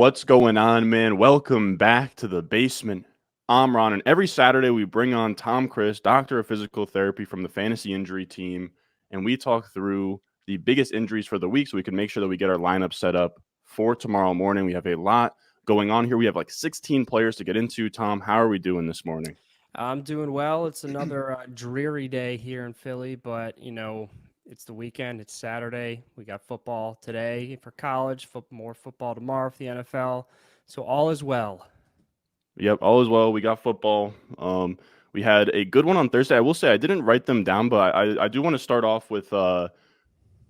What's going on, man? Welcome back to the basement. I'm Ron, and every Saturday we bring on Tom Chris, doctor of physical therapy from the fantasy injury team, and we talk through the biggest injuries for the week so we can make sure that we get our lineup set up for tomorrow morning. We have a lot going on here. We have like 16 players to get into. Tom, how are we doing this morning? I'm doing well. It's another dreary day here in Philly, but it's the weekend. It's Saturday. We got football today for college, more football tomorrow for the NFL. So all is well. Yep, all is well. We got football. We had a good one on Thursday. I will say I didn't write them down, but I do want to start off with I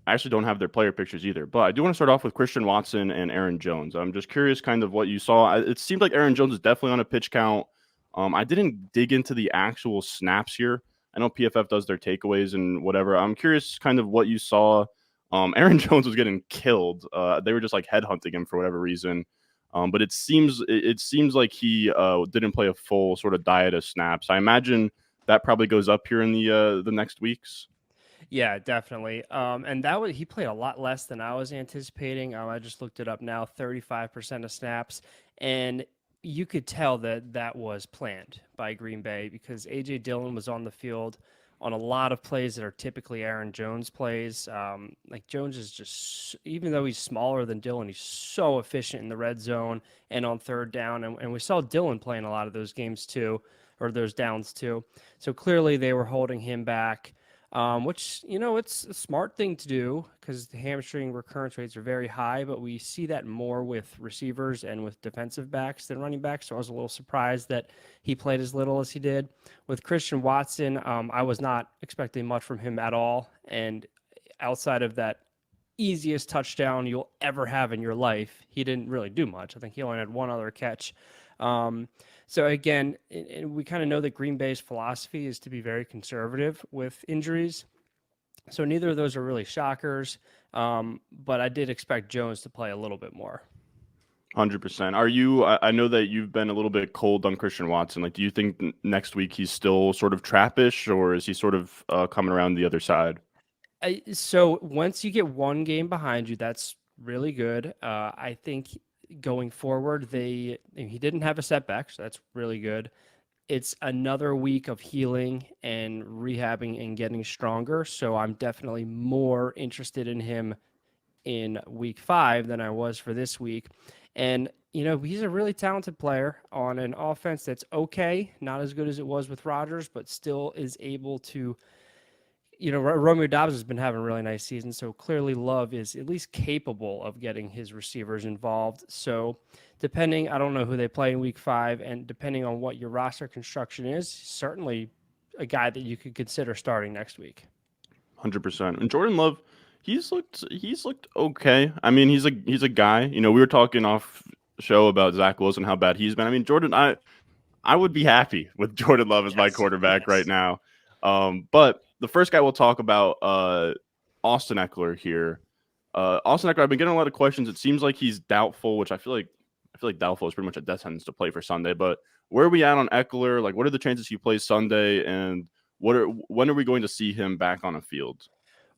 actually don't have their player pictures either, but I do want to start off with Christian Watson and Aaron Jones. I'm just curious kind of what you saw. It seemed like Aaron Jones is definitely on a pitch count. I didn't dig into the actual snaps here. I know PFF does their takeaways and whatever. I'm curious kind of what you saw. Aaron Jones was getting killed. They were just like headhunting him for whatever reason. But it seems like he didn't play a full sort of diet of snaps. I imagine that probably goes up here in the next weeks. Yeah, definitely. And he played a lot less than I was anticipating. I just looked it up now, 35% of snaps, and you could tell that was planned by Green Bay because AJ Dillon was on the field on a lot of plays that are typically Aaron Jones plays. Like Jones is just, even though he's smaller than Dillon, he's so efficient in the red zone and on third down. And we saw Dillon playing a lot of those games too, or those downs too. So clearly they were holding him back. Which, it's a smart thing to do because the hamstring recurrence rates are very high, but we see that more with receivers and with defensive backs than running backs. So I was a little surprised that he played as little as he did. With Christian Watson, I was not expecting much from him at all. And outside of that easiest touchdown you'll ever have in your life, he didn't really do much. I think he only had one other catch. So again, we kind of know that Green Bay's philosophy is to be very conservative with injuries. So neither of those are really shockers. But I did expect Jones to play a little bit more. 100%. Are you? I know that you've been a little bit cold on Christian Watson. Like, do you think next week he's still sort of trappish, or is he sort of coming around the other side? So once you get one game behind you, that's really good. I think going forward, he didn't have a setback, so that's really good. It's another week of healing and rehabbing and getting stronger. So I'm definitely more interested in him in week 5 than I was for this week. And, he's a really talented player on an offense that's okay, not as good as it was with Rodgers, but still is able to. Romeo Dobbs has been having a really nice season, so clearly Love is at least capable of getting his receivers involved. So I don't know who they play in week 5, and depending on what your roster construction is, certainly a guy that you could consider starting next week. 100%. And Jordan Love, he's looked okay. I mean, he's a guy. We were talking off show about Zach Wilson, how bad he's been. I mean, Jordan, I would be happy with Jordan Love as my Yes, quarterback right yes. now. But the first guy we'll talk about, Austin Ekeler here. Austin Ekeler, I've been getting a lot of questions. It seems like he's doubtful, which I feel like doubtful is pretty much a death sentence to play for Sunday. But where are we at on Ekeler? Like, what are the chances he plays Sunday, and when are we going to see him back on a field?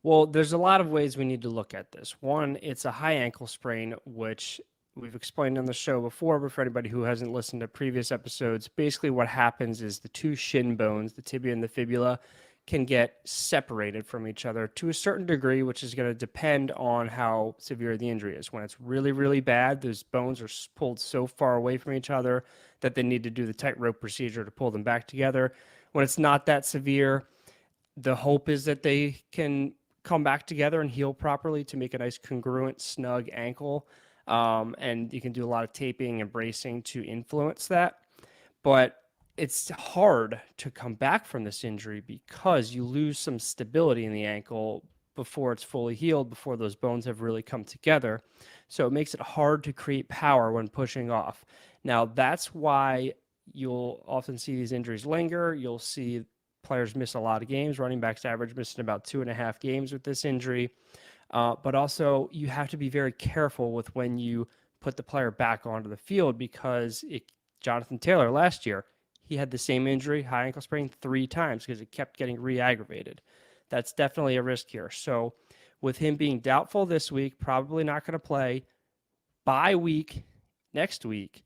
Well, there's a lot of ways we need to look at this. One, it's a high ankle sprain, which we've explained on the show before, but for anybody who hasn't listened to previous episodes, basically what happens is the two shin bones, the tibia and the fibula, can get separated from each other to a certain degree, which is going to depend on how severe the injury is. When it's really, really bad, those bones are pulled so far away from each other that they need to do the tightrope procedure to pull them back together. When it's not that severe, the hope is that they can come back together and heal properly to make a nice congruent, snug ankle. And you can do a lot of taping and bracing to influence that. But it's hard to come back from this injury because you lose some stability in the ankle before it's fully healed, before those bones have really come together. So it makes it hard to create power when pushing off. Now, that's why you'll often see these injuries linger. You'll see players miss a lot of games. Running backs average missing about 2.5 games with this injury. But also, you have to be very careful with when you put the player back onto the field because Jonathan Taylor last year, he had the same injury, high ankle sprain, 3 times because it kept getting re-aggravated. That's definitely a risk here. So with him being doubtful this week, probably not going to play. Bye week, next week,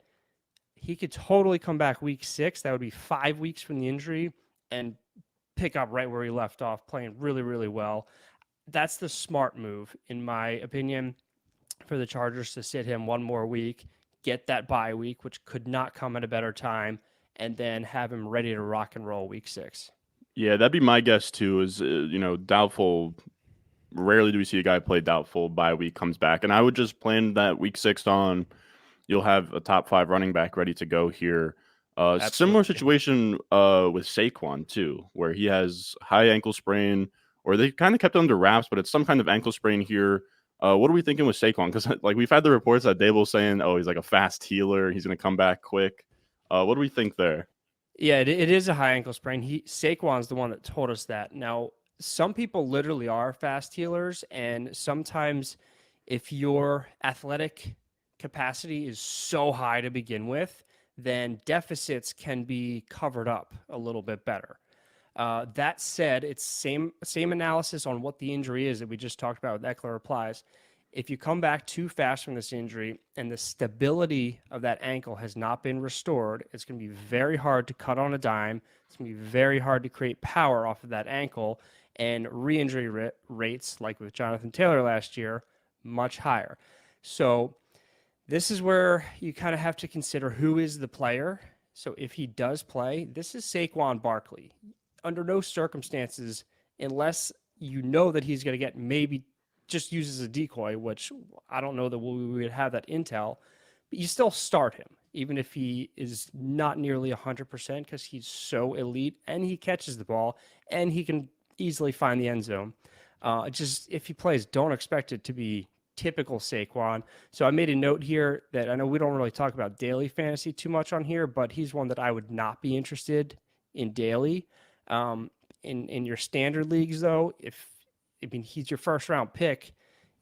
he could totally come back week 6. That would be 5 weeks from the injury and pick up right where he left off, playing really, really well. That's the smart move, in my opinion, for the Chargers to sit him one more week, get that bye week, which could not come at a better time, and then have him ready to rock and roll week 6. Yeah, that'd be my guess too. Is doubtful. Rarely do we see a guy play doubtful bye week comes back, and I would just plan that week 6 on. You'll have a top 5 running back ready to go here. Similar Absolutely. situation with Saquon too, where he has high ankle sprain, or they kind of kept it under wraps, but it's some kind of ankle sprain here. What are we thinking with Saquon? Because like we've had the reports that Daboll's saying, oh, he's like a fast healer, he's going to come back quick. What do we think there? Yeah, it is a high ankle sprain. Saquon's the one that told us that. Now, some people literally are fast healers, and sometimes if your athletic capacity is so high to begin with, then deficits can be covered up a little bit better. That said, it's same analysis on what the injury is that we just talked about with Ekeler applies. If you come back too fast from this injury and the stability of that ankle has not been restored, it's going to be very hard to cut on a dime. It's going to be very hard to create power off of that ankle, and re-injury rates, like with Jonathan Taylor last year, much higher. So this is where you kind of have to consider who is the player. So if he does play, this is Saquon Barkley. Under no circumstances, unless you know that he's going to get maybe just uses a decoy, which I don't know that we would have that intel, but you still start him, even if he is not nearly 100% because he's so elite and he catches the ball and he can easily find the end zone. Just if he plays, don't expect it to be typical Saquon. So I made a note here that I know we don't really talk about daily fantasy too much on here, but he's one that I would not be interested in daily. In your standard leagues, though, he's your first round pick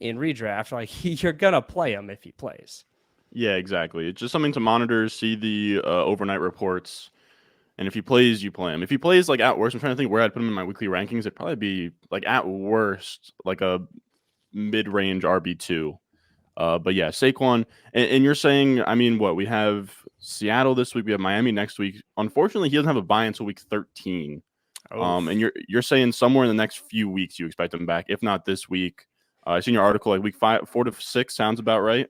in redraft, like you're gonna play him if he plays. Yeah, exactly. It's just something to monitor, see the overnight reports, and if he plays, you play him. If he plays like at worst, I'm trying to think where I'd put him in my weekly rankings. It'd probably be like at worst like a mid-range RB2. But yeah, Saquon, and you're saying, I mean, what we have Seattle this week, we have Miami next week. Unfortunately, he doesn't have a bye until week 13. And you're saying somewhere in the next few weeks you expect him back, if not this week. I seen your article like week 4 to 6 sounds about right.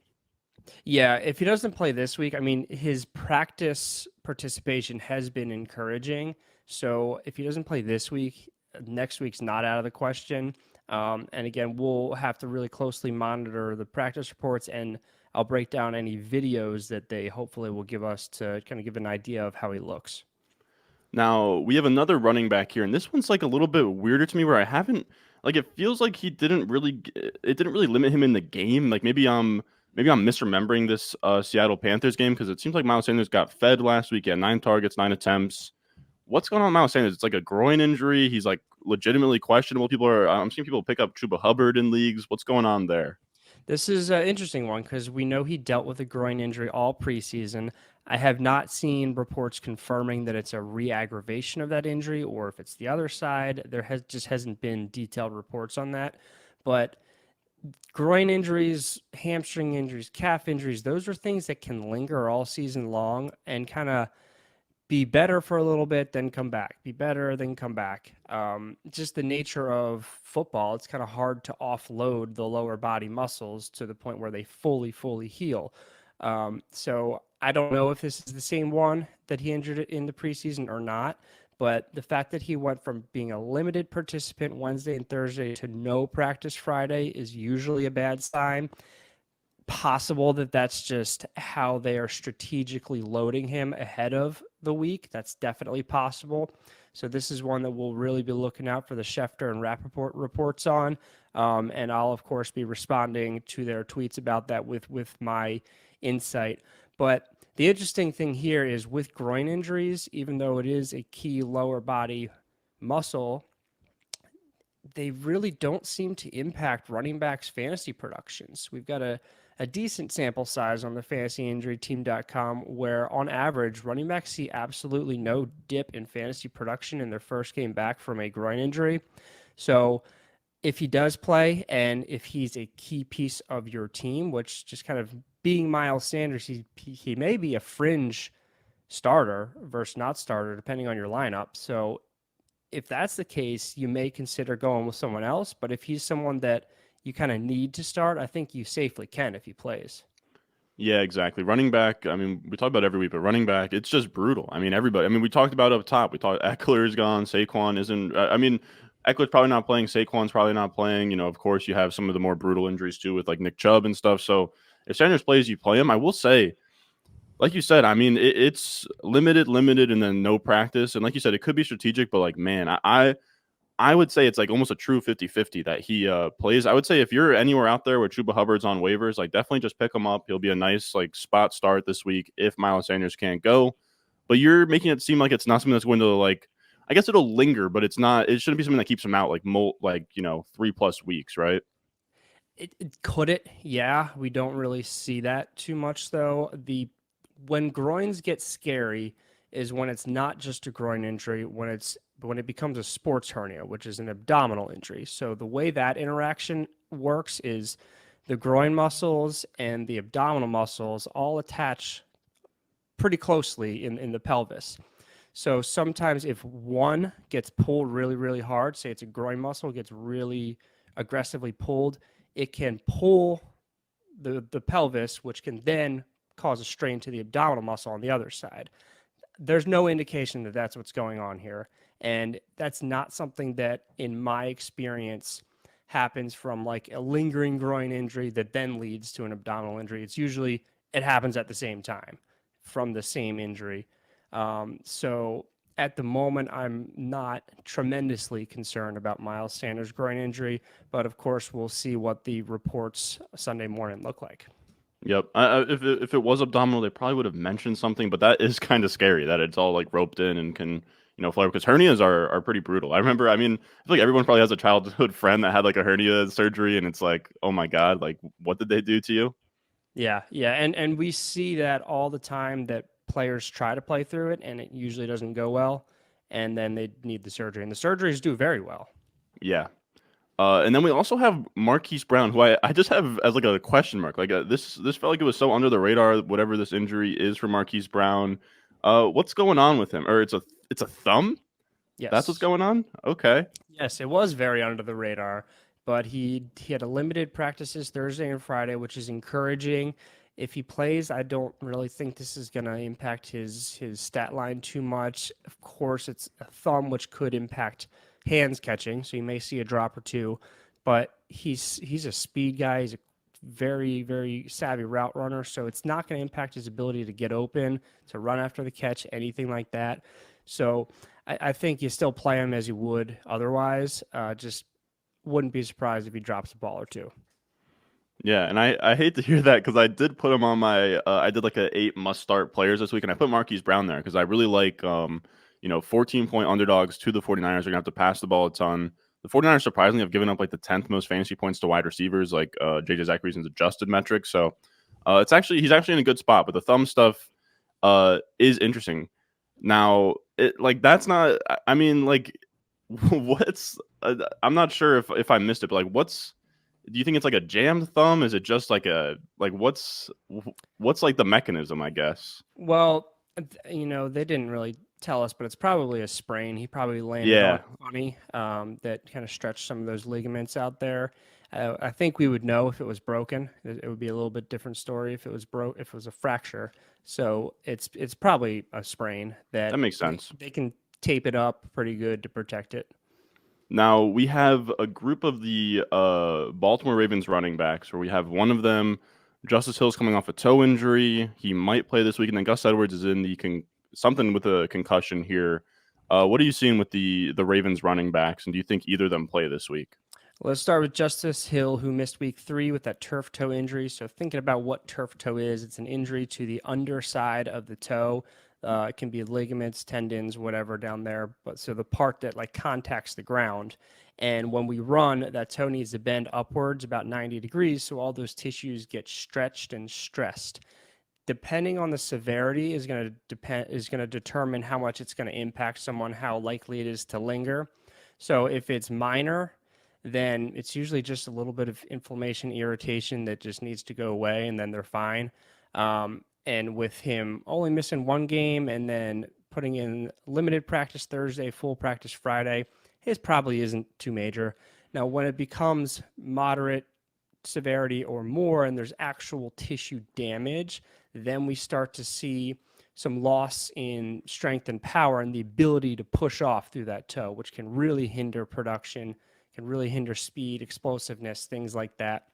Yeah, if he doesn't play this week, I mean, his practice participation has been encouraging. So if he doesn't play this week, next week's not out of the question. And again, we'll have to really closely monitor the practice reports, and I'll break down any videos that they hopefully will give us to kind of give an idea of how he looks. Now we have another running back here, and this one's like a little bit weirder to me, where I haven't like it feels like it didn't really limit him in the game. Like maybe I'm misremembering this Seattle Panthers game because it seems like Miles Sanders got fed last week. He had 9 targets, 9 attempts. What's going on with Miles Sanders? It's like a groin injury. He's like legitimately questionable. I'm seeing people pick up Chuba Hubbard in leagues. What's going on there? This is an interesting one because we know he dealt with a groin injury all preseason. I have not seen reports confirming that it's a re-aggravation of that injury or if it's the other side. There hasn't been detailed reports on that. But groin injuries, hamstring injuries, calf injuries, those are things that can linger all season long and kind of be better for a little bit, then come back. Be better, then come back. Just the nature of football, it's kind of hard to offload the lower body muscles to the point where they fully heal. So I don't know if this is the same one that he injured it in the preseason or not, but the fact that he went from being a limited participant Wednesday and Thursday to no practice Friday is usually a bad sign. Possible that that's just how they are strategically loading him ahead of the week. That's definitely possible. So this is one that we'll really be looking out for the Schefter and Rappaport reports on. And I'll, of course, be responding to their tweets about that with my insight. But the interesting thing here is with groin injuries, even though it is a key lower body muscle, they really don't seem to impact running backs' fantasy productions. We've got a decent sample size on the fantasyinjuryteam.com where on average running backs see absolutely no dip in fantasy production in their first game back from a groin injury. So if he does play and if he's a key piece of your team, which just kind of being Miles Sanders, he may be a fringe starter versus not starter, depending on your lineup. So if that's the case, you may consider going with someone else. But if he's someone that you kind of need to start, I think you safely can if he plays. Yeah, exactly. Running back, I mean, we talk about it every week, but running back, it's just brutal. I mean, everybody, I mean, we talked about it up top. We talked Eckler's gone, Saquon isn't, I mean, Eckler's probably not playing, Saquon's probably not playing. You know, of course, you have some of the more brutal injuries too with like Nick Chubb and stuff. So if Sanders plays, you play him. I will say, like you said, I mean, it's limited, and then no practice. And like you said, it could be strategic, but like, man, I would say it's like almost a true 50-50 that he plays. I would say if you're anywhere out there where Chuba Hubbard's on waivers, like definitely just pick him up. He'll be a nice like spot start this week if Miles Sanders can't go. But you're making it seem like it's not something that's going to like. I guess it'll linger, but it's not. It shouldn't be something that keeps him out like 3+ weeks, right? Could it? Yeah, we don't really see that too much though. The when groins get scary is when it's not just a groin injury, when it becomes a sports hernia, which is an abdominal injury. So the way that interaction works is the groin muscles and the abdominal muscles all attach pretty closely in the pelvis. So sometimes if one gets pulled really, really hard, say it's a groin muscle, gets really aggressively pulled, it can pull the pelvis, which can then cause a strain to the abdominal muscle on the other side. There's no indication that that's what's going on here. And that's not something that, in my experience, happens from like a lingering groin injury that then leads to an abdominal injury. It's usually, it happens at the same time from the same injury. So at the moment, I'm not tremendously concerned about Miles Sanders' groin injury, but of course, we'll see what the reports Sunday morning look like. Yep. If it was abdominal, they probably would have mentioned something, but that is kind of scary that it's all like roped in and can flare because hernias are pretty brutal. I remember. I mean, I feel like everyone probably has a childhood friend that had like a hernia surgery, and it's like, oh my god, like what did they do to you? Yeah, yeah, and we see that all the time that players try to play through it, and it usually doesn't go well, and then they need the surgery, and the surgeries do very well. Yeah. And then we also have Marquise Brown, who I just have as like a question mark. Like this felt like it was so under the radar. Whatever this injury is for Marquise Brown, what's going on with him? Or it's a thumb. That's what's Yes, going on. Okay. yes, it was very under the radar, but he had a limited practices Thursday and Friday, which is encouraging. If he plays, I don't really think this is going to impact his stat line too much. Of course, it's a thumb, which could impact hands catching, so you may see a drop or two. But he's a speed guy. He's a very, very savvy route runner, so it's not going to impact his ability to get open, to run after the catch, anything like that. So I think you still play him as you would otherwise. Just wouldn't be surprised if he drops a ball or two. Yeah, and I hate to hear that because I did put him on my I did like a 8 must start players this week, and I put Marquise Brown there because I really like 14-point underdogs to the 49ers are gonna have to pass the ball a ton. The 49ers surprisingly have given up like the 10th most fantasy points to wide receivers, like JJ Zachary's adjusted metric. So he's actually in a good spot, but the thumb stuff is interesting. Now it like that's not I mean like what's I'm not sure if I missed it, but like do you think it's like a jammed thumb? Is it just like a like what's like the mechanism, I guess? Well, they didn't really tell us, but it's probably a sprain. He probably landed on Yeah, it funny, that kind of stretched some of those ligaments out there. I think we would know if it was broken. It would be a little bit different story if it was if it was a fracture. So it's probably a sprain that that makes sense. they can tape it up pretty good to protect it. Now we have a group of the Baltimore Ravens running backs where we have one of them, Justice Hill's coming off a toe injury. He might play this week, and then Gus Edwards is in the something with a concussion here. What are you seeing with the Ravens running backs, and do you think either of them play this week? Let's start with Justice Hill, who missed week 3 with that turf toe injury. So, thinking about what turf toe is, it's an injury to the underside of the toe. It can be ligaments, tendons, whatever down there. But so the part that like contacts the ground. And when we run, that toe needs to bend upwards about 90 degrees. So all those tissues get stretched and stressed. Depending on the severity is going to determine how much it's going to impact someone, how likely it is to linger. So if it's minor, then it's usually just a little bit of inflammation, irritation that just needs to go away, and then they're fine. And with him only missing one game and then putting in limited practice Thursday, full practice Friday, his probably isn't too major. Now, when it becomes moderate severity or more and there's actual tissue damage, then we start to see some loss in strength and power and the ability to push off through that toe, which can really hinder production, can really hinder speed, explosiveness, things like that.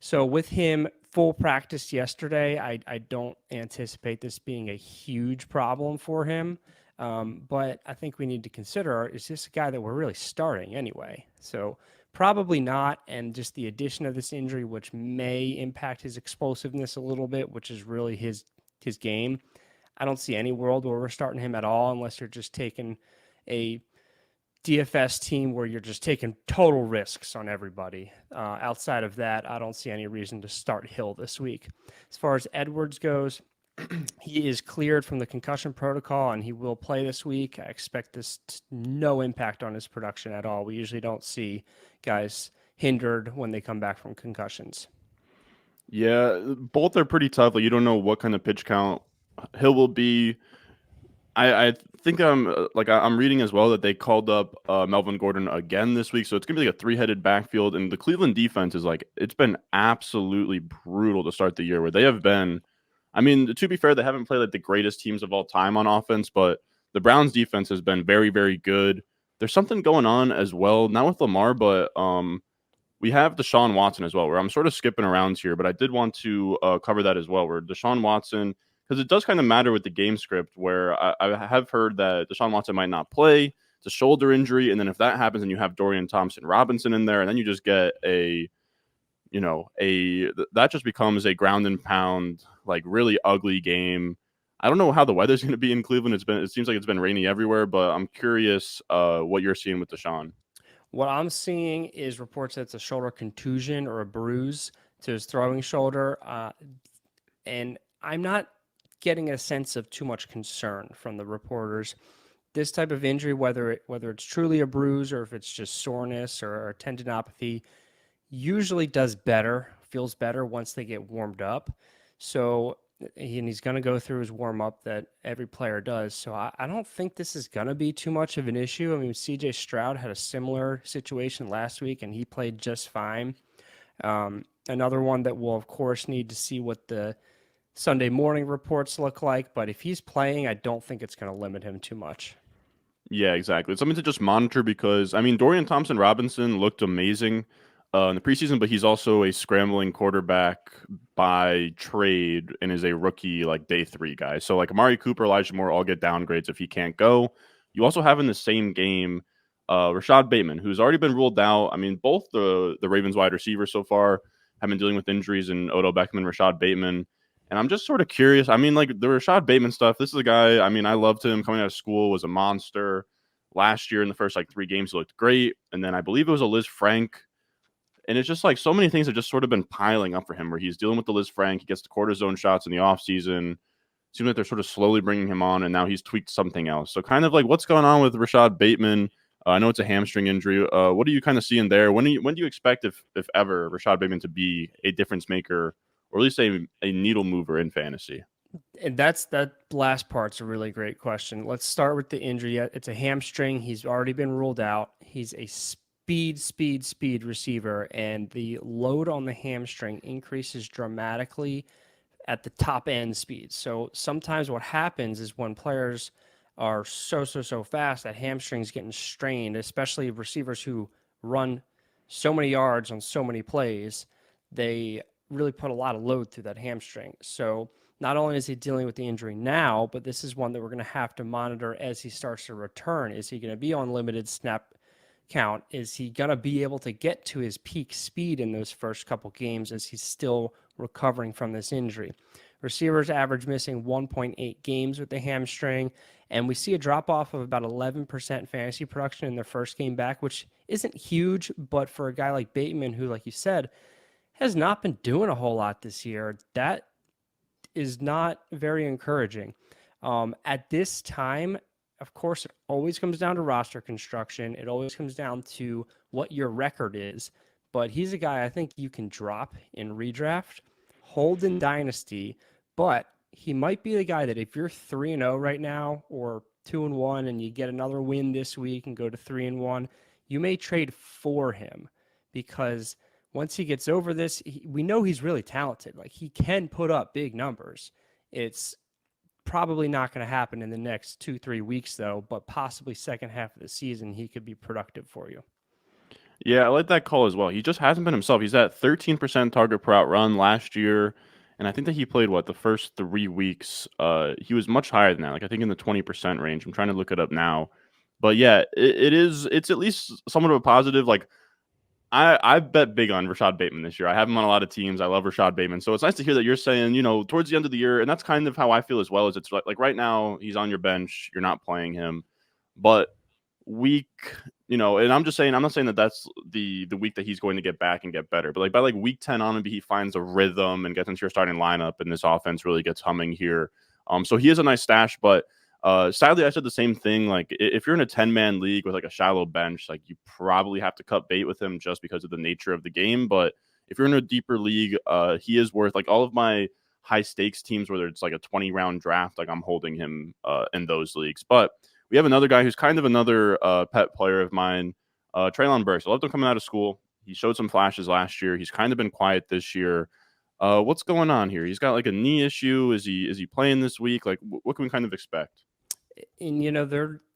So with him full practice yesterday, I don't anticipate this being a huge problem for him. But I think we need to consider, is this a guy that we're really starting anyway? So probably not. And just the addition of this injury, which may impact his explosiveness a little bit, which is really his game. I don't see any world where we're starting him at all unless you're just taking a DFS team where you're just taking total risks on everybody. Outside of that, I don't see any reason to start Hill this week. As far as Edwards goes, he is cleared from the concussion protocol and he will play this week. I expect this no impact on his production at all. We usually don't see guys hindered when they come back from concussions. Yeah, both are pretty tough. Like, you don't know what kind of pitch count Hill will be. I think I'm reading as well that they called up Melvin Gordon again this week, so it's gonna be like a three-headed backfield. And the Cleveland defense is like, it's been absolutely brutal to start the year. Where they have been, I mean, to be fair, they haven't played like the greatest teams of all time on offense, but the Browns defense has been very, very good. There's something going on as well, not with Lamar, but we have Deshaun Watson as well, where I'm sort of skipping around here, but I did want to cover that as well, where Deshaun Watson, because it does kind of matter with the game script, where I have heard that Deshaun Watson might not play. It's a shoulder injury, and then if that happens and you have Dorian Thompson-Robinson in there, and then you just get that just becomes a ground and pound, like really ugly game. I don't know how the weather's going to be in Cleveland. It seems like it's been rainy everywhere, but I'm curious what you're seeing with Deshaun. What I'm seeing is reports that it's a shoulder contusion or a bruise to his throwing shoulder. And I'm not getting a sense of too much concern from the reporters. This type of injury, whether it's truly a bruise or if it's just soreness or tendinopathy, usually feels better once they get warmed up. So, and he's going to go through his warm up that every player does. So I don't think this is going to be too much of an issue. I mean, CJ Stroud had a similar situation last week and he played just fine. Another one that we'll, of course, need to see what the Sunday morning reports look like. But if he's playing, I don't think it's going to limit him too much. Yeah, exactly. It's something to just monitor because, I mean, Dorian Thompson-Robinson looked amazing in the preseason, but he's also a scrambling quarterback by trade and is a rookie, like day 3 guy. So, like, Amari Cooper, Elijah Moore all get downgrades if he can't go. You also have in the same game Rashod Bateman, who's already been ruled out. I mean, both the Ravens wide receivers so far have been dealing with injuries in Odell Beckham and Rashod Bateman. And I'm just sort of curious. I mean, like the Rashod Bateman stuff, this is a guy, I mean, I loved him coming out of school, was a monster. Last year in the first like 3 games, he looked great. And then I believe it was a Liz Frank. And it's just like so many things have just sort of been piling up for him where he's dealing with the Liz Frank. He gets the cortisone shots in the offseason. Seems like they're sort of slowly bringing him on, and now he's tweaked something else. So kind of like what's going on with Rashod Bateman? I know it's a hamstring injury. What are you kind of seeing there? When do you expect, if ever, Rashod Bateman to be a difference maker or at least a needle mover in fantasy? And that last part's a really great question. Let's start with the injury. It's a hamstring. He's already been ruled out. He's a speed receiver, and the load on the hamstring increases dramatically at the top end speed. So sometimes what happens is when players are so fast, that hamstring's getting strained, especially receivers who run so many yards on so many plays, they really put a lot of load through that hamstring. So not only is he dealing with the injury now, but this is one that we're going to have to monitor as he starts to return. Is he going to be on limited snap count? Is he going to be able to get to his peak speed in those first couple games as he's still recovering from this injury? Receivers average missing 1.8 games with the hamstring, and we see a drop-off of about 11% fantasy production in their first game back, which isn't huge, but for a guy like Bateman, who, like you said, has not been doing a whole lot this year, that is not very encouraging. At this time, of course, it always comes down to roster construction. It always comes down to what your record is. But he's a guy I think you can drop in redraft, hold in dynasty, but he might be the guy that if you're 3-0 right now or 2-1 and you get another win this week and go to 3-1, you may trade for him because once he gets over this, we know he's really talented. Like he can put up big numbers. It's probably not going to happen in the next 2-3 weeks though, but possibly second half of the season he could be productive for you. Yeah, I like that call as well. He just hasn't been himself. He's at 13% target per out run last year, and I think that he played the first 3 weeks. He was much higher than that. Like I think in the 20% range. I'm trying to look it up now, but yeah, it's at least somewhat of a positive. Like I bet big on Rashod Bateman this year. I have him on a lot of teams. I love Rashod Bateman, so it's nice to hear that you're saying towards the end of the year, and that's kind of how I feel as well. Is it's like right now he's on your bench, you're not playing him, but week, and I'm just saying, I'm not saying that that's the week that he's going to get back and get better, but like by like week 10 on, maybe he finds a rhythm and gets into your starting lineup, and this offense really gets humming here. So he is a nice stash, but sadly, I said the same thing. Like if you're in a 10-man league with like a shallow bench, like you probably have to cut bait with him just because of the nature of the game. But if you're in a deeper league, he is worth like all of my high stakes teams, whether it's like a 20-round draft, like I'm holding him in those leagues. But we have another guy who's kind of another pet player of mine, Treylon Burks. I loved him coming out of school. He showed some flashes last year. He's kind of been quiet this year. What's going on here? He's got like a knee issue. Is he playing this week? Like, what can we kind of expect? And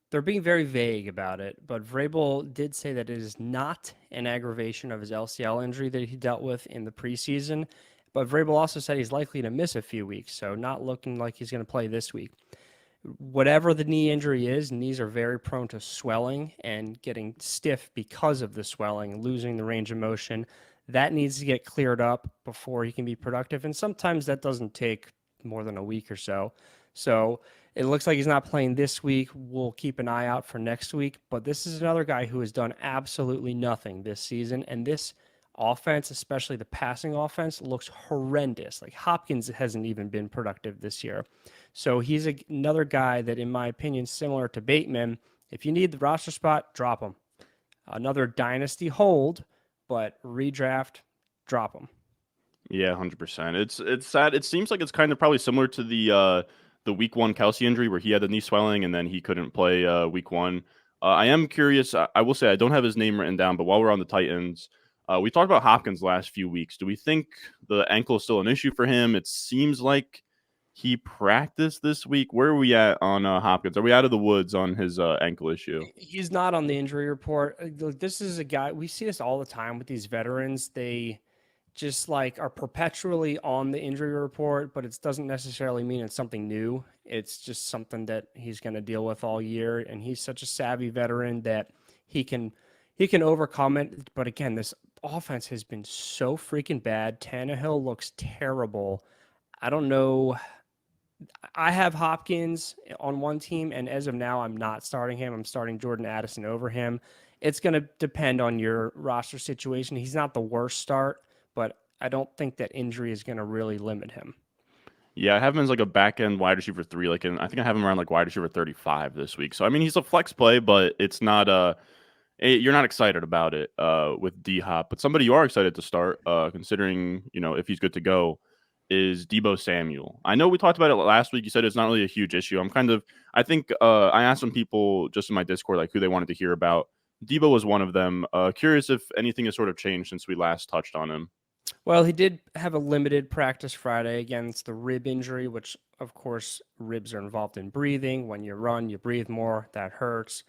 they're being very vague about it, but Vrabel did say that it is not an aggravation of his LCL injury that he dealt with in the preseason. But Vrabel also said he's likely to miss a few weeks, so not looking like he's going to play this week. Whatever the knee injury is, knees are very prone to swelling and getting stiff because of the swelling, losing the range of motion. That needs to get cleared up before he can be productive. And sometimes that doesn't take more than a week or so. So it looks like he's not playing this week. We'll keep an eye out for next week. But this is another guy who has done absolutely nothing this season. And this offense, especially the passing offense, looks horrendous. Like Hopkins hasn't even been productive this year. So he's another guy that, in my opinion, similar to Bateman, if you need the roster spot, drop him. Another dynasty hold, but redraft, drop him. Yeah, 100%. It's sad. It seems like it's kind of probably similar to the week 1 Kelsey injury where he had the knee swelling and then he couldn't play week 1. I am curious. I will say I don't have his name written down, but while we're on the Titans, we talked about Hopkins last few weeks. Do we think the ankle is still an issue for him? It seems like he practiced this week. Where are we at on Hopkins? Are we out of the woods on his ankle issue? He's not on the injury report. This is a guy, we see this all the time with these veterans. They just like are perpetually on the injury report, but it doesn't necessarily mean it's something new. It's just something that he's going to deal with all year. And he's such a savvy veteran that he can overcome it. But again, this offense has been so freaking bad. Tannehill looks terrible. I don't know. I have Hopkins on one team, and as of now, I'm not starting him. I'm starting Jordan Addison over him. It's going to depend on your roster situation. He's not the worst start, but I don't think that injury is going to really limit him. Yeah, I have him as like a back end wide receiver 3. Like, I think I have him around like wide receiver 35 this week. So I mean, he's a flex play, but it's not you're not excited about it with D Hop. But somebody you are excited to start, considering if he's good to go, is Deebo Samuel. I know we talked about it last week. You said it's not really a huge issue. I think I asked some people just in my Discord like who they wanted to hear about. Deebo was one of them. Curious if anything has sort of changed since we last touched on him. Well, he did have a limited practice Friday against the rib injury, which, of course, ribs are involved in breathing. When you run, you breathe more. That hurts.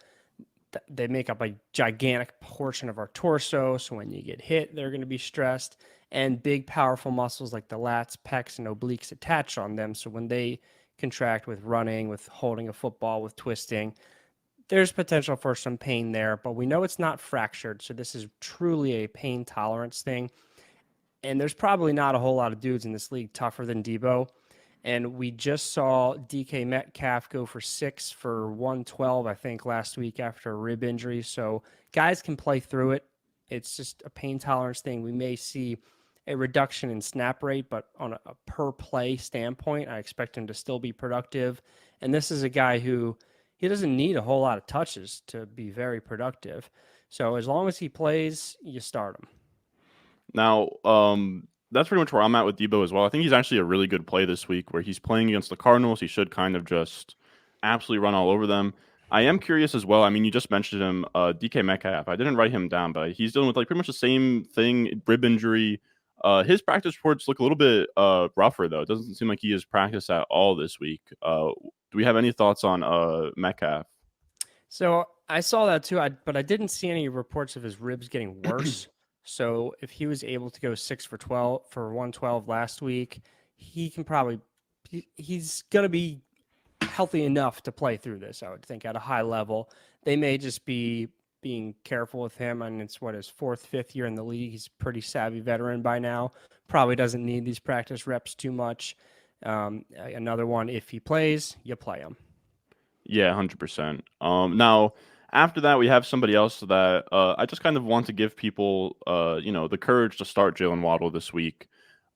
They make up a gigantic portion of our torso. So when you get hit, they're going to be stressed. And big, powerful muscles like the lats, pecs, and obliques attach on them. So when they contract with running, with holding a football, with twisting, there's potential for some pain there. But we know it's not fractured. So this is truly a pain tolerance thing. And there's probably not a whole lot of dudes in this league tougher than Deebo. And we just saw DK Metcalf go for 6 for 112, I think, last week after a rib injury. So guys can play through it. It's just a pain tolerance thing. We may see a reduction in snap rate, but on a per play standpoint, I expect him to still be productive. And this is a guy who he doesn't need a whole lot of touches to be very productive. So as long as he plays, you start him. Now, that's pretty much where I'm at with Deebo as well. I think he's actually a really good play this week where he's playing against the Cardinals. He should kind of just absolutely run all over them. I am curious as well. I mean, you just mentioned him, DK Metcalf. I didn't write him down, but he's dealing with like pretty much the same thing, rib injury. His practice reports look a little bit rougher though. It doesn't seem like he has practiced at all this week. Do we have any thoughts on Metcalf? So I saw that too, but I didn't see any reports of his ribs getting worse. So if he was able to go 6 for 112 last week, he can probably he's gonna be healthy enough to play through this. I would think at a high level. They may just be being careful with him, and it's what his fourth, fifth year in the league. He's a pretty savvy veteran by now. Probably doesn't need these practice reps too much. Another one, if he plays, you play him. Yeah, 100%. Now after that, we have somebody else that I just kind of want to give people, the courage to start Jaylen Waddle this week.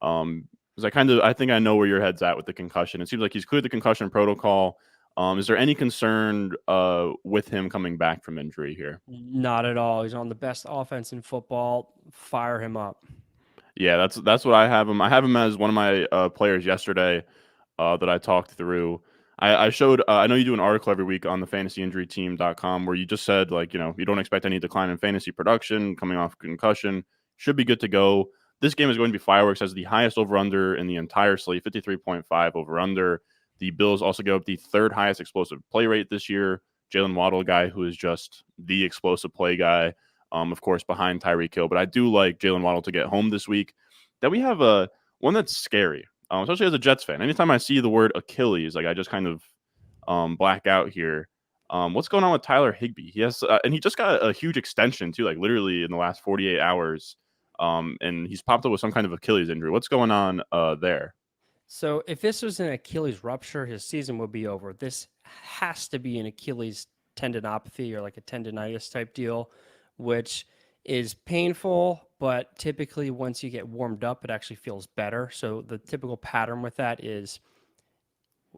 Because I think I know where your head's at with the concussion. It seems like he's cleared the concussion protocol. Is there any concern with him coming back from injury here? Not at all. He's on the best offense in football. Fire him up. Yeah, that's what I have him. I have him as one of my players yesterday that I talked through. I showed, I know you do an article every week on the fantasyinjuryteam.com where you just said, like, you don't expect any decline in fantasy production coming off concussion. Should be good to go. This game is going to be fireworks as the highest over-under in the entire slate, 53.5 over-under. The Bills also go up the third highest explosive play rate this year. Jaylen Waddle, guy who is just the explosive play guy, of course, behind Tyreek Hill. But I do like Jaylen Waddle to get home this week. Then we have one that's scary. Especially as a Jets fan. Anytime I see the word Achilles, like I just kind of black out here. What's going on with Tyler Higbee? He has, and he just got a huge extension too, like literally in the last 48 hours. And he's popped up with some kind of Achilles injury. What's going on there? So if this was an Achilles rupture, his season would be over. This has to be an Achilles tendinopathy or like a tendonitis type deal, which is painful, but typically once you get warmed up, it actually feels better. So the typical pattern with that is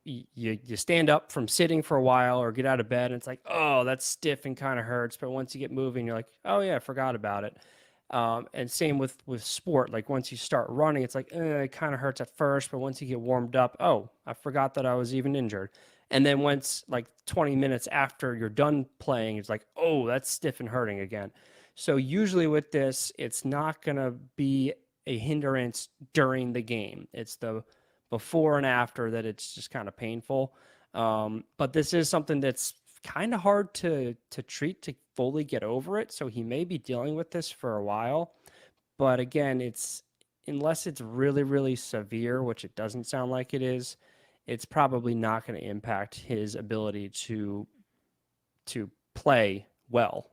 you stand up from sitting for a while or get out of bed and it's like, oh, that's stiff and kind of hurts. But once you get moving, you're like, oh yeah, I forgot about it. And same with sport. Like once you start running, it's like, it kind of hurts at first, but once you get warmed up, oh, I forgot that I was even injured. And then once like 20 minutes after you're done playing, it's like, oh, that's stiff and hurting again. So usually with this, it's not going to be a hindrance during the game. It's the before and after that it's just kind of painful. But this is something that's kind of hard to treat to fully get over it. So he may be dealing with this for a while. But again, it's unless it's really, really severe, which it doesn't sound like it is, it's probably not going to impact his ability to play well.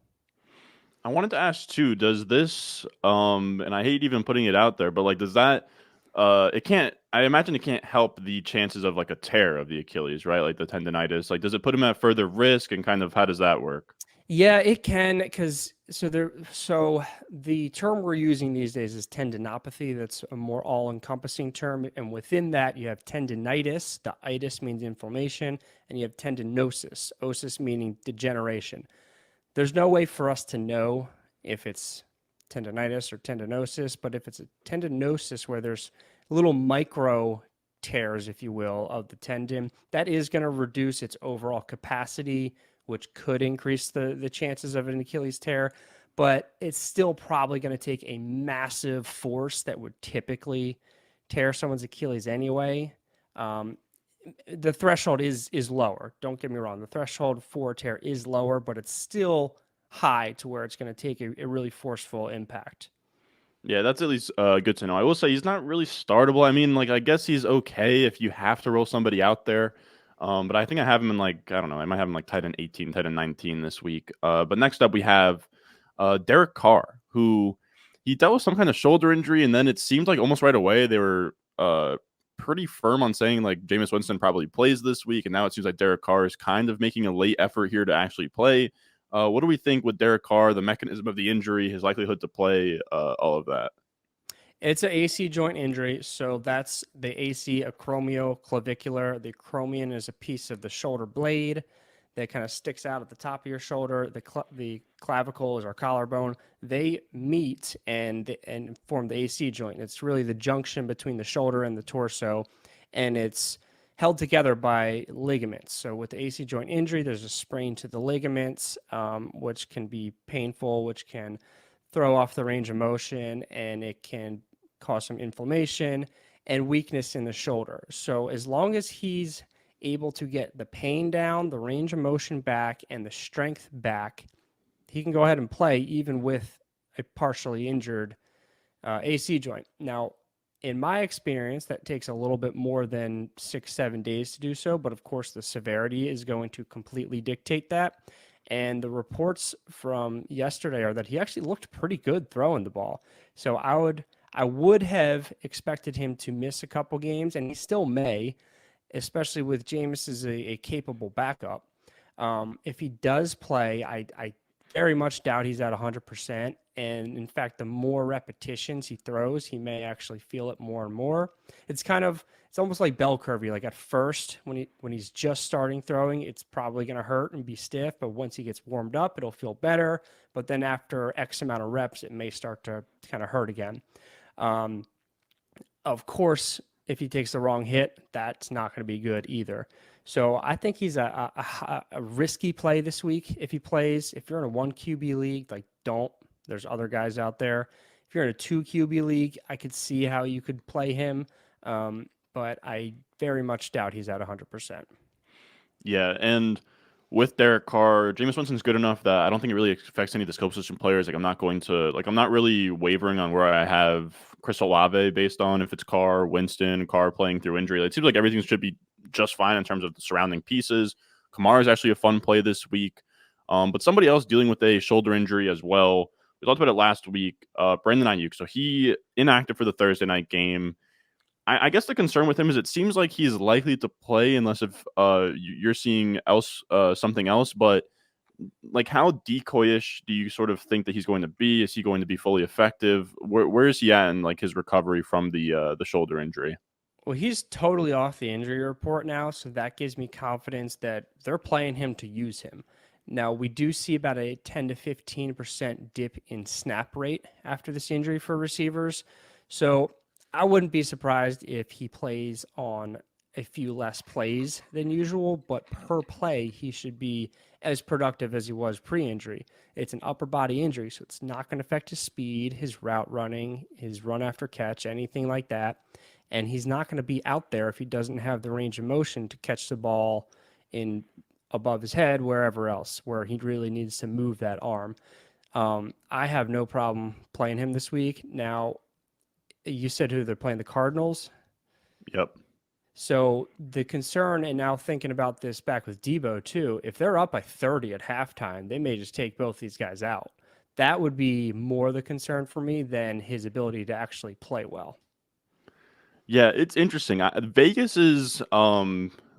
I wanted to ask too, does this and I hate even putting it out there, but like does that it can't I imagine it can't help the chances of like a tear of the Achilles, right? Like the tendonitis. Like does it put him at further risk and kind of how does that work? Yeah, it can because so the term we're using these days is tendinopathy. That's a more all-encompassing term, and within that you have tendinitis. The itis means inflammation, and you have tendinosis. Osis meaning degeneration. There's no way for us to know if it's tendinitis or tendinosis, but if it's a tendinosis where there's little micro tears, if you will, of the tendon, that is going to reduce its overall capacity, which could increase the chances of an Achilles tear. But it's still probably going to take a massive force that would typically tear someone's Achilles anyway. The threshold is lower. Don't get me wrong. The threshold for a tear is lower, but it's still high to where it's going to take a really forceful impact. Yeah, that's at least good to know. I will say he's not really startable. I mean, like I guess he's okay if you have to roll somebody out there. But I think I have him in like I don't know. I might have him like tight end 18, tight end 19 this week. But next up we have Derek Carr, who he dealt with some kind of shoulder injury, and then it seemed like almost right away they were pretty firm on saying like Jameis Winston probably plays this week, and now it seems like Derek Carr is kind of making a late effort here to actually play. What do we think with Derek Carr, the mechanism of the injury, his likelihood to play, all of that? It's an AC joint injury, so that's the AC acromioclavicular. The acromion is a piece of the shoulder blade that kind of sticks out at the top of your shoulder. The clavicle is our collarbone. They meet and form the AC joint. It's really the junction between the shoulder and the torso, and it's held together by ligaments. So with the AC joint injury, there's a sprain to the ligaments, which can be painful, which can throw off the range of motion, and it can cause some inflammation and weakness in the shoulder. So as long as he's able to get the pain down, the range of motion back, and the strength back, he can go ahead and play even with a partially injured AC joint. Now, in my experience, that takes a little bit more than 6-7 days to do so, but of course the severity is going to completely dictate that. And the reports from yesterday are that he actually looked pretty good throwing the ball. So I would have expected him to miss a couple games, and he still may, especially with Jameis as a capable backup. If he does play, I very much doubt he's at 100%. And in fact, the more repetitions he throws, he may actually feel it more and more. It's almost like bell curvy. Like at first, when he's just starting throwing, it's probably going to hurt and be stiff. But once he gets warmed up, it'll feel better. But then after X amount of reps, it may start to kind of hurt again. Of course, if he takes the wrong hit, that's not going to be good either. So I think he's a risky play this week if he plays. If you're in a 1 QB league, like don't. There's other guys out there. If you're in a 2 QB league, I could see how you could play him, but I very much doubt he's at 100%. Yeah, and with Derek Carr, Jameis Winston's good enough that I don't think it really affects any of the skill position players. I'm not really wavering on where I have Chris Olave based on if it's Carr playing through injury. It seems like everything should be just fine in terms of the surrounding pieces. Kamara is actually a fun play this week, but somebody else dealing with a shoulder injury as well. We talked about it last week. Brandon Aiyuk. So he inactive for the Thursday night game. I guess the concern with him is it seems like he's likely to play unless if you're seeing something else. But like, how decoyish do you sort of think that he's going to be? Is he going to be fully effective? Where is he at in like his recovery from the shoulder injury? Well, he's totally off the injury report now, so that gives me confidence that they're playing him to use him. Now, we do see about a 10 to 15% dip in snap rate after this injury for receivers. So I wouldn't be surprised if he plays on a few less plays than usual, but per play, he should be as productive as he was pre-injury. It's an upper body injury, so it's not going to affect his speed, his route running, his run after catch, anything like that. And he's not going to be out there if he doesn't have the range of motion to catch the ball in above his head, wherever else, where he really needs to move that arm. I have no problem playing him this week. Now, you said who they're playing, the Cardinals? Yep. So the concern, and now thinking about this back with Deebo too, if they're up by 30 at halftime, they may just take both these guys out. That would be more the concern for me than his ability to actually play well. Yeah, it's interesting. Vegas is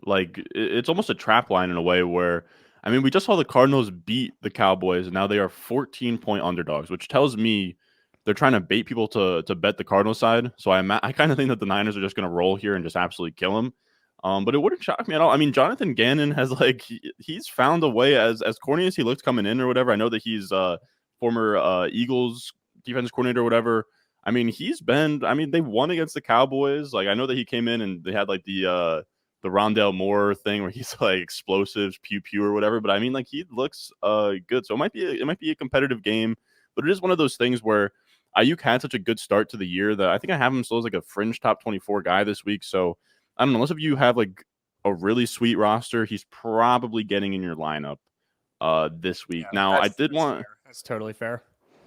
it's almost a trap line in a way where we just saw the Cardinals beat the Cowboys and now they are 14-point underdogs, which tells me they're trying to bait people to bet the Cardinals side. So I kind of think that the Niners are just going to roll here and just absolutely kill them. But it wouldn't shock me at all. Jonathan Gannon has he's found a way, as corny as he looked coming in or whatever. I know that he's former Eagles defensive coordinator or whatever. He's been. They won against the Cowboys. I know that he came in and they had the Rondale Moore thing where he's like explosives, pew pew or whatever. But he looks good. So it might be a competitive game. But it is one of those things where Aiyuk had such a good start to the year that I think I have him still as a fringe top 24 guy this week. So I don't know. Unless if you have a really sweet roster, he's probably getting in your lineup this week. Yeah, now that's totally fair.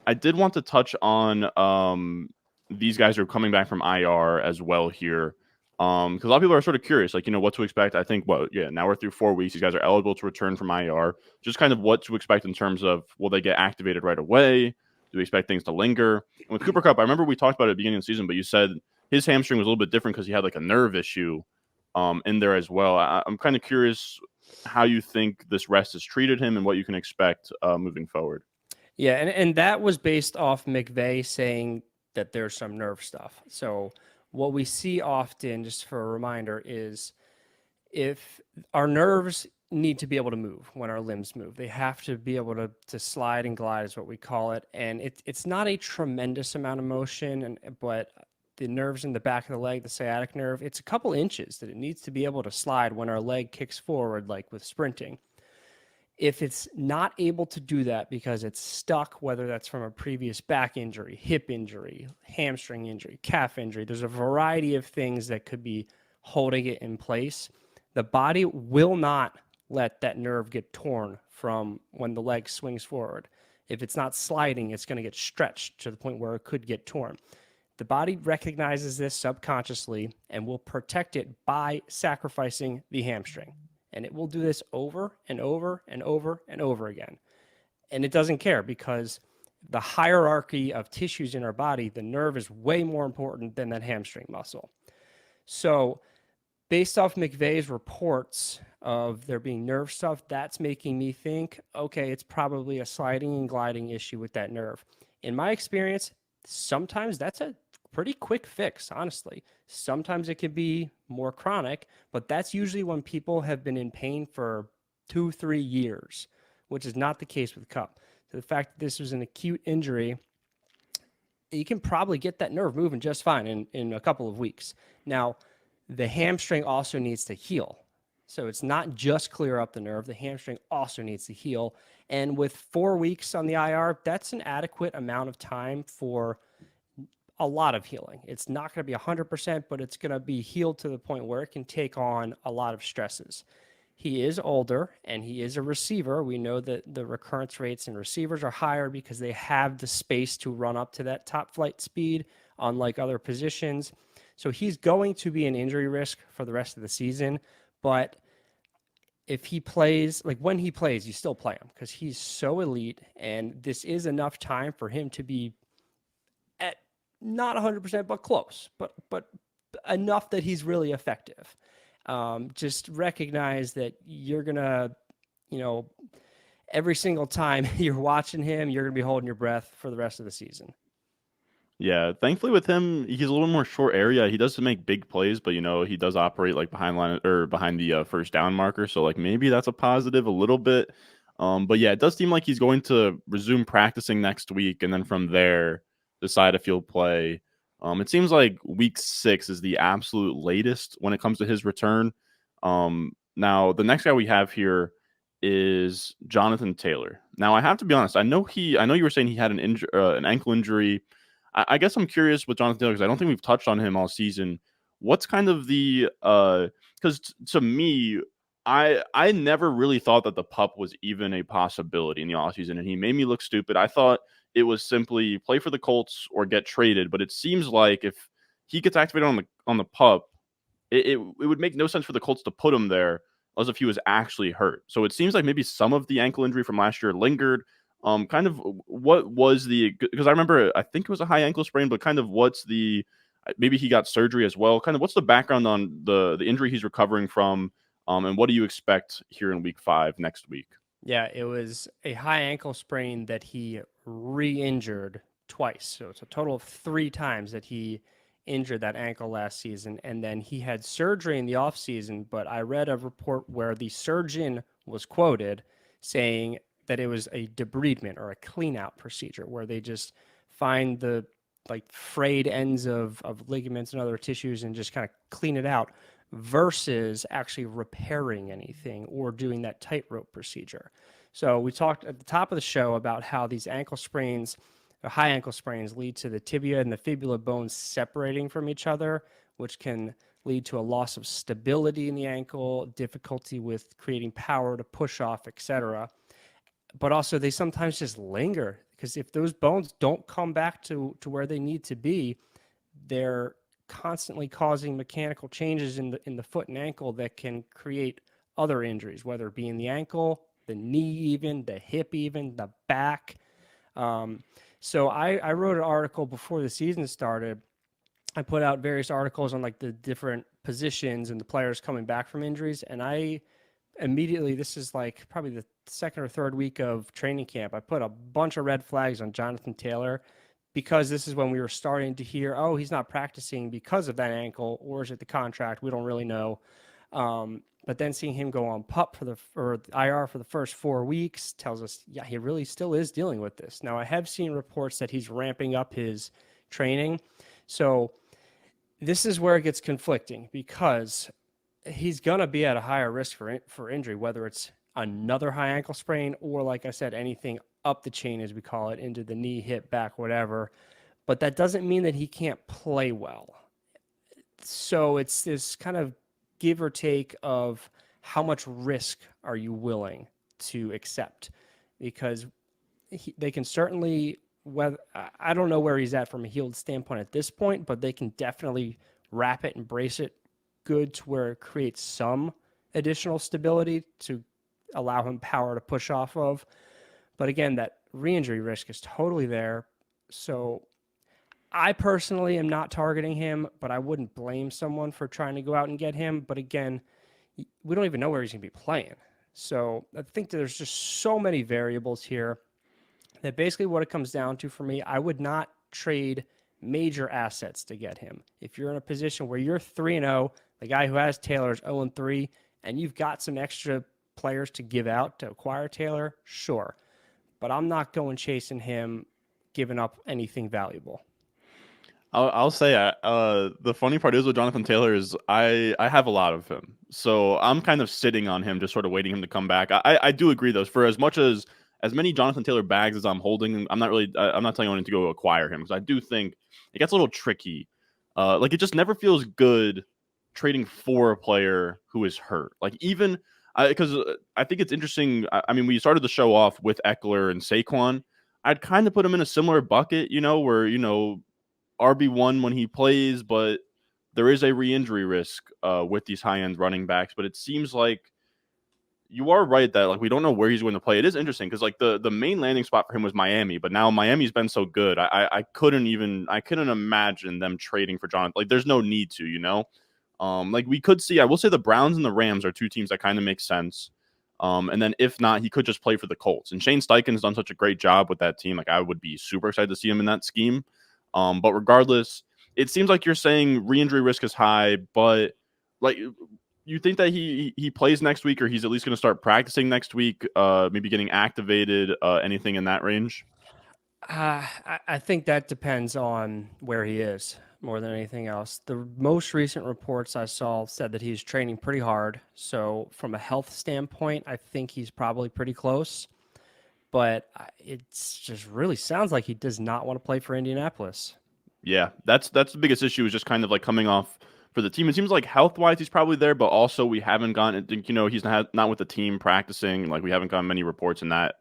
I did want to touch on these guys who are coming back from IR as well here. Because a lot of people are sort of curious, what to expect. I think, now we're through 4 weeks. These guys are eligible to return from IR. Just kind of what to expect in terms of, will they get activated right away? Do we expect things to linger? And with Cooper Kupp, I remember we talked about it at the beginning of the season, but you said his hamstring was a little bit different because he had a nerve issue in there as well. I'm kind of curious how you think this rest has treated him and what you can expect moving forward. Yeah, and that was based off McVay saying that there's some nerve stuff. So what we see often, just for a reminder, is if our nerves need to be able to move when our limbs move. They have to be able to slide and glide is what we call it. And it's not a tremendous amount of motion, but the nerves in the back of the leg, the sciatic nerve, it's a couple inches that it needs to be able to slide when our leg kicks forward, like with sprinting. If it's not able to do that because it's stuck, whether that's from a previous back injury, hip injury, hamstring injury, calf injury, there's a variety of things that could be holding it in place. The body will not let that nerve get torn from when the leg swings forward. If it's not sliding, it's going to get stretched to the point where it could get torn. The body recognizes this subconsciously and will protect it by sacrificing the hamstring. And it will do this over and over and over and over again. And it doesn't care because the hierarchy of tissues in our body, the nerve is way more important than that hamstring muscle. So based off McVay's reports of there being nerve stuff, that's making me think, okay, it's probably a sliding and gliding issue with that nerve. In my experience, sometimes that's a pretty quick fix, honestly. Sometimes it can be more chronic, but that's usually when people have been in pain for 2-3 years, which is not the case with Kupp. So the fact that this was an acute injury, you can probably get that nerve moving just fine in a couple of weeks. Now, the hamstring also needs to heal. So it's not just clear up the nerve. The hamstring also needs to heal. And with 4 weeks on the IR, that's an adequate amount of time for a lot of healing. It's not going to be 100%, but it's going to be healed to the point where it can take on a lot of stresses. He is older and he is a receiver. We know that the recurrence rates in receivers are higher because they have the space to run up to that top flight speed, unlike other positions. So he's going to be an injury risk for the rest of the season. But if he plays, like when he plays, you still play him because he's so elite. And this is enough time for him to be at not 100%, but close, but enough that he's really effective. Just recognize that you're going to, every single time you're watching him, you're going to be holding your breath for the rest of the season. Yeah, thankfully with him, he's a little more short area. He does make big plays, but he does operate like behind line or behind the first down marker. So like maybe that's a positive a little bit. But yeah, it does seem like he's going to resume practicing next week, and then from there decide if he'll play. It seems like week 6 is the absolute latest when it comes to his return. Now the next guy we have here is Jonathan Taylor. Now I have to be honest. I know you were saying he had an ankle injury. I guess I'm curious with Jonathan Taylor because I don't think we've touched on him all season. What's kind of the because to me, I never really thought that the pup was even a possibility in the offseason, and he made me look stupid. I thought it was simply play for the Colts or get traded, but it seems like if he gets activated on the pup, it would make no sense for the Colts to put him there as if he was actually hurt. So it seems like maybe some of the ankle injury from last year lingered. Kind of what was because I remember I think it was a high ankle sprain, but kind of maybe he got surgery as well. Kind of what's the background on the injury he's recovering from, and what do you expect here in week 5 next week? Yeah, it was a high ankle sprain that he re-injured twice. So it's a total of 3 times that he injured that ankle last season. And then he had surgery in the offseason, but I read a report where the surgeon was quoted saying that it was a debridement or a clean out procedure where they just find the frayed ends of ligaments and other tissues and just kind of clean it out versus actually repairing anything or doing that tightrope procedure. So we talked at the top of the show about how these ankle sprains, high ankle sprains, lead to the tibia and the fibula bones separating from each other, which can lead to a loss of stability in the ankle, difficulty with creating power to push off, etc. But also they sometimes just linger because if those bones don't come back to where they need to be, they're constantly causing mechanical changes in the foot and ankle that can create other injuries, whether it be in the ankle, the knee, even the hip, even the back. So I wrote an article before the season started. I put out various articles on the different positions and the players coming back from injuries, and I immediately, this is probably the second or third week of training camp, I put a bunch of red flags on Jonathan Taylor because this is when we were starting to hear, oh, he's not practicing because of that ankle, or is it the contract? We don't really know. But then seeing him go on PUP or IR for the first 4 weeks tells us, yeah, he really still is dealing with this. Now, I have seen reports that he's ramping up his training. So this is where it gets conflicting because he's going to be at a higher risk for injury, whether it's another high ankle sprain or, like I said, anything up the chain, as we call it, into the knee, hip, back, whatever. But that doesn't mean that he can't play well. So it's this kind of give or take of how much risk are you willing to accept, because they can certainly, whether I don't know where he's at from a healed standpoint at this point, but they can definitely wrap it and brace it good to where it creates some additional stability to allow him power to push off of. But again, that re-injury risk is totally there. So I personally am not targeting him, but I wouldn't blame someone for trying to go out and get him. But again, we don't even know where he's going to be playing. So I think there's just so many variables here that basically what it comes down to for me, I would not trade major assets to get him. If you're in a position where you're 3-0, the guy who has Taylor is 0-3, and you've got some extra players to give out to acquire Taylor, sure. But I'm not going chasing him, giving up anything valuable. I'll say the funny part is with Jonathan Taylor is I have a lot of him, so I'm kind of sitting on him, just sort of waiting him to come back. I do agree though. For as many Jonathan Taylor bags as I'm holding, I'm not telling anyone to go acquire him because I do think it gets a little tricky. Like it just never feels good trading for a player who is hurt. Like even because I think it's interesting. I mean, we started the show off with Ekeler and Saquon. I'd kind of put him in a similar bucket, where RB1 when he plays, but there is a re-injury risk with these high-end running backs. But it seems like you are right that like we don't know where he's going to play. It is interesting because like the main landing spot for him was Miami, but now Miami's been so good. I couldn't imagine them trading for Jonathan. Like there's no need to. Like we could see. I will say the Browns and the Rams are two teams that kind of make sense. And then if not, he could just play for the Colts. And Shane Steichen's done such a great job with that team. Like I would be super excited to see him in that scheme. But regardless, it seems like you're saying re-injury risk is high, but like you think that he plays next week, or he's at least going to start practicing next week, maybe getting activated, anything in that range? I think that depends on where he is more than anything else. The most recent reports I saw said that he's training pretty hard. So from a health standpoint, I think he's probably pretty close. But it's just really sounds like he does not want to play for Indianapolis. Yeah, that's the biggest issue is just kind of like coming off for the team. It seems like health-wise he's probably there, but also we haven't gotten, he's not with the team practicing. Like we haven't gotten many reports in that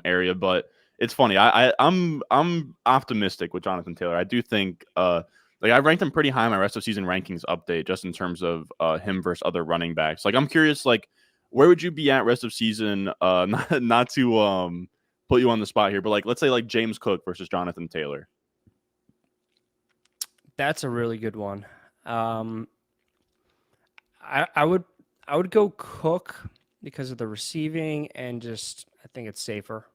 area. But it's funny. I'm optimistic with Jonathan Taylor. I do think like I ranked him pretty high in my rest of season rankings update just in terms of him versus other running backs. Like I'm curious, like where would you be at rest of season? Not to put you on the spot here, but like let's say like James Cook versus Jonathan Taylor. That's a really good one. I would go Cook because of the receiving and just I think it's safer.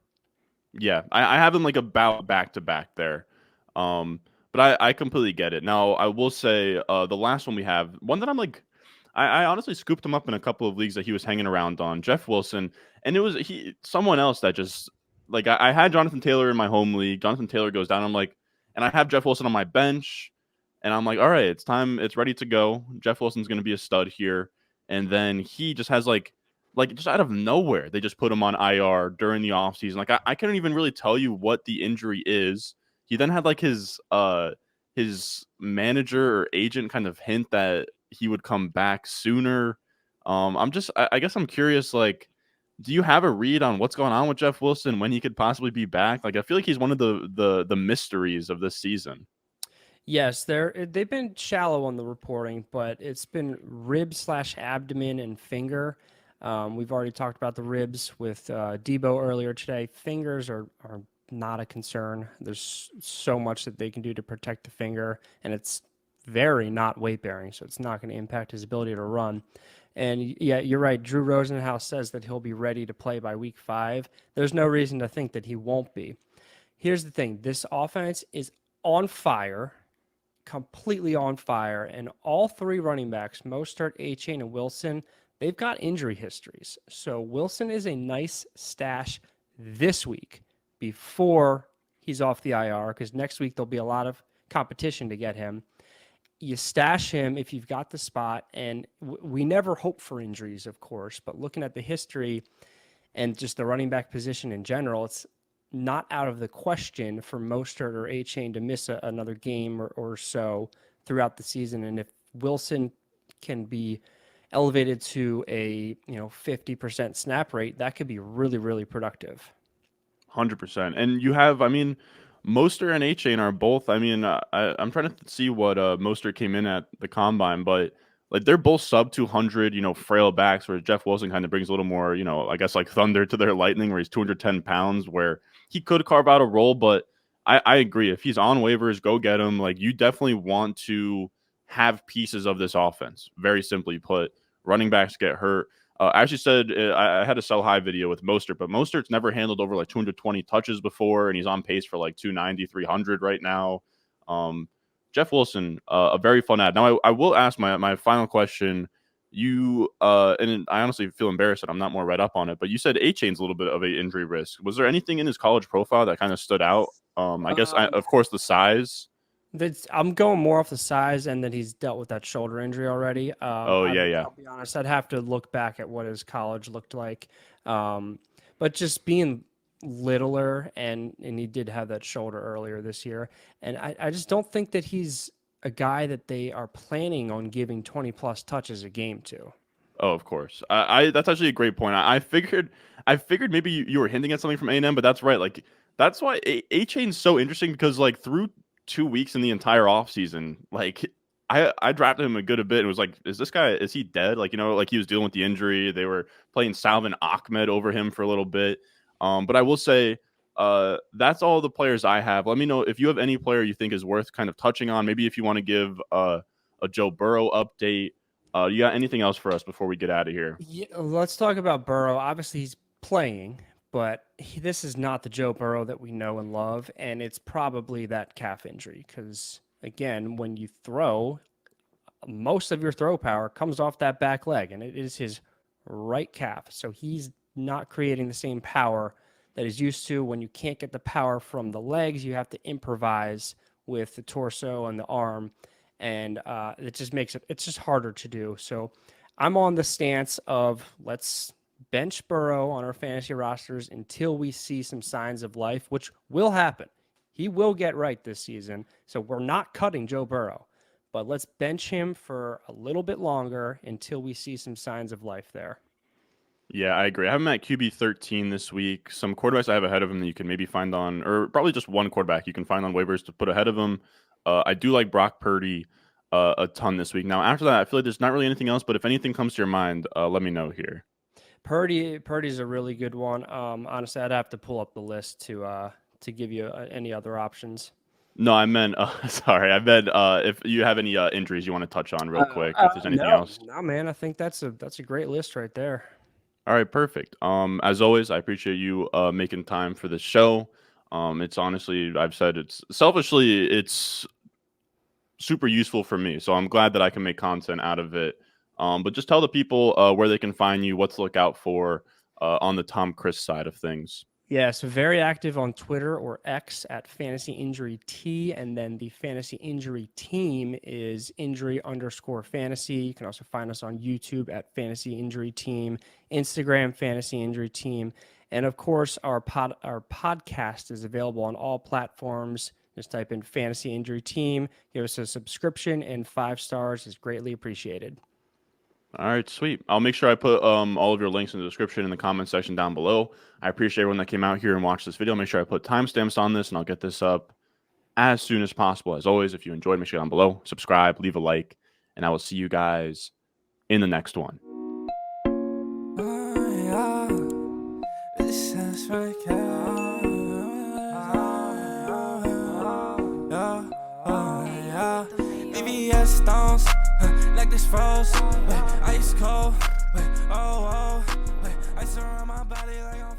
Yeah, I have them like about back to back there. But I completely get it. Now I will say the last one we have, one that I'm like I honestly scooped him up in a couple of leagues that he was hanging around on, Jeff Wilson, and it was someone else that just like I had Jonathan Taylor in my home league. Jonathan Taylor goes down. I'm like, and I have Jeff Wilson on my bench, and I'm like, all right, it's time, it's ready to go. Jeff Wilson's going to be a stud here, and then he just has like just out of nowhere, they just put him on IR during the offseason. Like I couldn't even really tell you what the injury is. He then had like his manager or agent kind of hint that he would come back sooner. I guess I'm curious, like, do you have a read on what's going on with Jeff Wilson, when he could possibly be back? Like, I feel like he's one of the mysteries of this season. Yes, they've been shallow on the reporting, but it's been rib/abdomen and finger. We've already talked about the ribs with Deebo earlier today. Fingers are not a concern. There's so much that they can do to protect the finger, and it's very not weight bearing, so it's not going to impact his ability to run. And yeah, you're right. Drew Rosenhaus says that he'll be ready to play by week 5. There's no reason to think that he won't be. Here's the thing: this offense is on fire. completely on fire, and all three running backs, Mostert, A-Chain, and Wilson, they've got injury histories. So Wilson is a nice stash this week before he's off the IR, because next week there'll be a lot of competition to get him. You stash him if you've got the spot, and we never hope for injuries, of course, but looking at the history and just the running back position in general, it's not out of the question for Mostert or A-Chain to miss another game or so throughout the season. And if Wilson can be elevated to a 50% snap rate, that could be really, really productive. 100%. And you have, I mean, Mostert and A-Chain are both, I mean, I'm trying to see what Mostert came in at the combine, but like they're both sub 200, frail backs, where Jeff Wilson kind of brings a little more, I guess like thunder to their lightning, where he's 210 pounds, where he could carve out a role. But I agree. If he's on waivers, go get him. Like, you definitely want to have pieces of this offense. Very simply put, running backs get hurt. I actually said I had a sell high video with Mostert, but Mostert's never handled over like 220 touches before, and he's on pace for like 290, 300 right now. Jeff Wilson, a very fun ad. Now, I will ask my final question. You and I honestly feel embarrassed that I'm not more read up on it, but you said A-Chain's a little bit of an injury risk. Was there anything in his college profile that kind of stood out? I guess, of course, the size. I'm going more off the size, and that he's dealt with that shoulder injury already. Yeah. I'll be honest, I'd have to look back at what his college looked like. But just being littler, and he did have that shoulder earlier this year, and I just don't think that he's a guy that they are planning on giving 20 plus touches a game to. Oh, of course. That's actually a great point. I figured maybe you were hinting at something from A&M, but that's right. Like, that's why A-Chain's so interesting, because like through 2 weeks in the entire offseason, like I drafted him a good bit and was like, is he dead? Like, like he was dealing with the injury. They were playing Salvin Ahmed over him for a little bit. But I will say, that's all the players I have. Let me know if you have any player you think is worth kind of touching on. Maybe if you want to give a Joe Burrow update. You got anything else for us before we get out of here? Yeah, let's talk about Burrow. Obviously, he's playing, but this is not the Joe Burrow that we know and love, and it's probably that calf injury, because, again, when you throw, most of your throw power comes off that back leg, and it is his right calf. So he's not creating the same power that he's used to. When you can't get the power from the legs, you have to improvise with the torso and the arm, and it just makes it's just harder to do. So I'm on the stance of, let's bench Burrow on our fantasy rosters until we see some signs of life, which will happen. He will get right this season. So we're not cutting Joe Burrow, but let's bench him for a little bit longer until we see some signs of life there. Yeah, I agree. I have him at QB 13 this week. Some quarterbacks I have ahead of him that you can maybe find on, or probably just one quarterback you can find on waivers to put ahead of him. I do like Brock Purdy a ton this week. Now, after that, I feel like there's not really anything else, but if anything comes to your mind, let me know here. Purdy's a really good one. Honestly, I'd have to pull up the list to give you any other options. No, I meant, sorry. I meant if you have any injuries you want to touch on real quick, if there's anything else. No, man, I think that's a great list right there. All right, perfect. As always, I appreciate you making time for this show. It's honestly, I've said it's super useful for me. So I'm glad that I can make content out of it. But just tell the people where they can find you, what to look out for on the Tom Chris side of things. Yeah, so very active on Twitter or X at Fantasy Injury T, and then the Fantasy Injury Team is injury_fantasy. You can also find us on YouTube at Fantasy Injury Team, Instagram Fantasy Injury Team, and of course our podcast is available on all platforms. Just type in Fantasy Injury Team, give us a subscription, and 5 stars is greatly appreciated. All right, sweet. I'll make sure I put all of your links in the description in the comment section down below. I appreciate everyone that came out here and watched this video. Make sure I put timestamps on this, and I'll get this up as soon as possible. As always, if you enjoyed, make sure down below, subscribe, leave a like, and I will see you guys in the next one. Stones, like this froze, ice cold, oh, I surround my body like I'm